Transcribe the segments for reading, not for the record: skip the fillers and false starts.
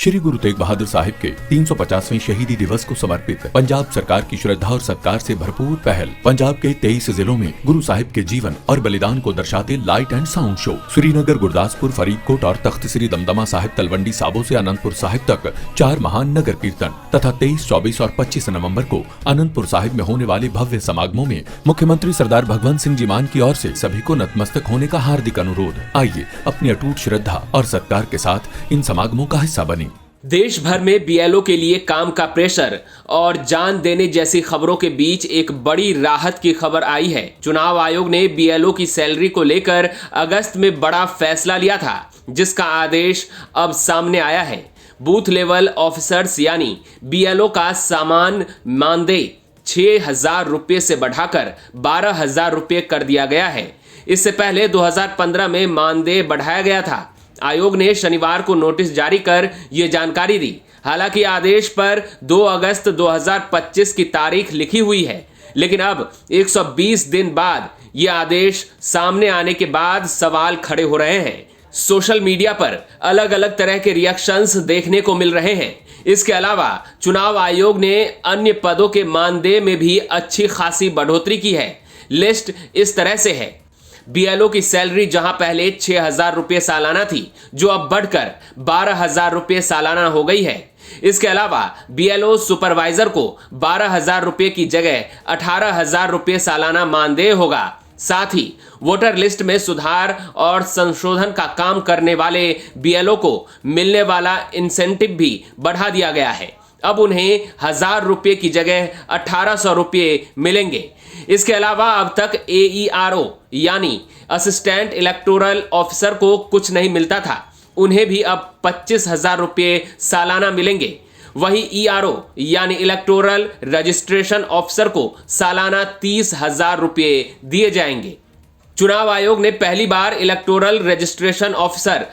श्री गुरु तेग बहादुर साहिब के 350वें शहीदी दिवस को समर्पित पंजाब सरकार की श्रद्धा और सत्कार से भरपूर पहल। पंजाब के 23 जिलों में गुरु साहिब के जीवन और बलिदान को दर्शाते light and sound show Srinagar, Gurdaspur, Faridkot और तख्त श्री दमदमा साहिब, तलवंडी साबो से अनंतपुर साहिब तक 4 महान नगर कीर्तन तथा 23, 24 और 25 नवम्बर को अनंतपुर साहिब में होने वाले भव्य समागमों में मुख्यमंत्री सरदार भगवंत सिंह जी मान की ओर से सभी को नतमस्तक होने का हार्दिक अनुरोध। आइए अपनी अटूट श्रद्धा और सत्कार के साथ इन समागमों का हिस्सा बने। देश भर में बीएलओ के लिए काम का प्रेशर और जान देने जैसी खबरों के बीच एक बड़ी राहत की खबर आई है। चुनाव आयोग ने बीएलओ की सैलरी को लेकर अगस्त में बड़ा फैसला लिया था, जिसका आदेश अब सामने आया है। बूथ लेवल ऑफिसर्स यानी बीएलओ का सामान मानदेय 6,000 रुपये से बढ़ाकर 12,000 रुपये कर दिया गया है। इससे पहले 2015 में मानदेय बढ़ाया गया था। आयोग ने शनिवार को नोटिस जारी कर यह जानकारी दी। हालांकि आदेश पर 2 अगस्त 2025 की तारीख लिखी हुई है, लेकिन अब 120 दिन बाद यह आदेश सामने आने के बाद सवाल खड़े हो रहे हैं। सोशल मीडिया पर अलग अलग तरह के रिएक्शंस देखने को मिल रहे हैं। इसके अलावा चुनाव आयोग ने अन्य पदों के मानदेय में भी अच्छी खासी बढ़ोतरी की है। लिस्ट इस तरह से है। बीएलओ की सैलरी जहां पहले 6,000 रुपये सालाना थी, जो अब बढ़कर 12,000 रुपये सालाना हो गई है। इसके अलावा बीएलओ सुपरवाइजर को 12,000 रुपये की जगह 18,000 रुपये सालाना मानदेय होगा। साथ ही वोटर लिस्ट में सुधार और संशोधन का काम करने वाले बीएलओ को मिलने वाला इंसेंटिव भी बढ़ा दिया गया है। अब उन्हें 1,000 रुपये की जगह 1,800 रुपये मिलेंगे। इसके अलावा अब तक AERO यानी असिस्टेंट इलेक्टोरल ऑफिसर को कुछ नहीं मिलता था, उन्हें भी अब 25,000 रुपये सालाना मिलेंगे। वही ERO यानी इलेक्टोरल रजिस्ट्रेशन ऑफिसर को सालाना 30,000 रुपये दिए जाएंगे। चुनाव आयोग ने पहली बार इलेक्टोरल रजिस्ट्रेशन ऑफिसर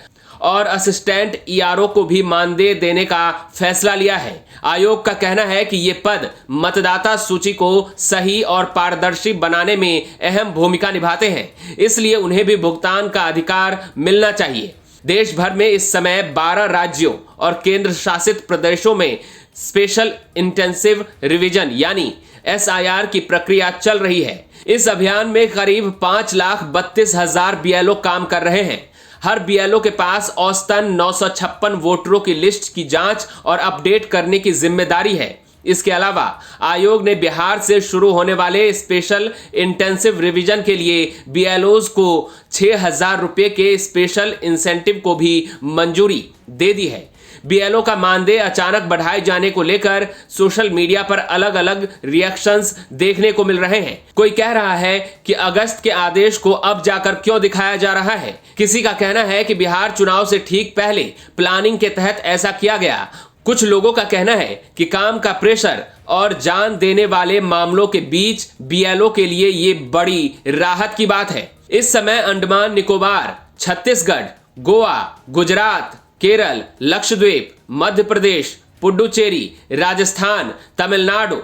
और असिस्टेंट ERO को भी मानदेय देने का फैसला लिया है। आयोग का कहना है कि ये पद मतदाता सूची को सही और पारदर्शी बनाने में अहम भूमिका निभाते हैं, इसलिए उन्हें भी भुगतान का अधिकार मिलना चाहिए। देश भर में इस समय 12 राज्यों और केंद्र शासित प्रदेशों में स्पेशल इंटेंसिव रिवीजन यानी SIR की प्रक्रिया चल रही है। इस अभियान में करीब 5,32,000 बीएलओ काम कर रहे हैं। हर बीएलओ के पास औसतन 956 वोटरों की लिस्ट की जांच और अपडेट करने की जिम्मेदारी है। इसके अलावा आयोग ने बिहार से शुरू होने वाले स्पेशल इंटेंसिव रिवीजन के लिए बीएलओज को 6,000 रुपये के स्पेशल इंसेंटिव को भी मंजूरी दे दी है। बीएलओ का मानदेय अचानक बढ़ाए जाने को लेकर सोशल मीडिया पर अलग अलग रिएक्शंस देखने को मिल रहे हैं। कोई कह रहा है कि अगस्त के आदेश को अब जाकर क्यों दिखाया जा रहा है। किसी का कहना है कि बिहार चुनाव से ठीक पहले प्लानिंग के तहत ऐसा किया गया। कुछ लोगों का कहना है कि काम का प्रेशर और जान देने वाले मामलों के बीच बीएलओ के लिए ये बड़ी राहत की बात है। इस समय अंडमान निकोबार, छत्तीसगढ़, गोवा, गुजरात, केरल, लक्षद्वीप, मध्य प्रदेश, पुडुचेरी, राजस्थान, तमिलनाडु,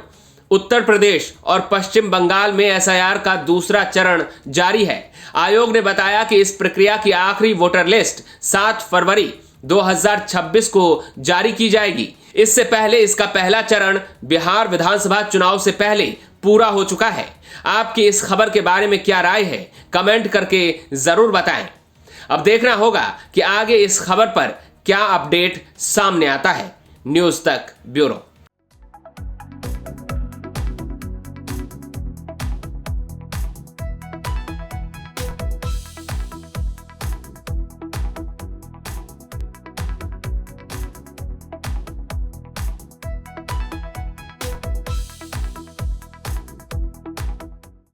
उत्तर प्रदेश और पश्चिम बंगाल में SIR का दूसरा चरण जारी है। आयोग ने बताया कि इस प्रक्रिया की आखिरी वोटर लिस्ट 7 फरवरी 2026 को जारी की जाएगी। इससे पहले इसका पहला चरण बिहार विधानसभा चुनाव से पहले पूरा हो चुका है। आपकी इस खबर के बारे में क्या राय है, कमेंट करके जरूर बताएं। अब देखना होगा कि आगे इस खबर पर क्या अपडेट सामने आता है। न्यूज़ तक ब्यूरो।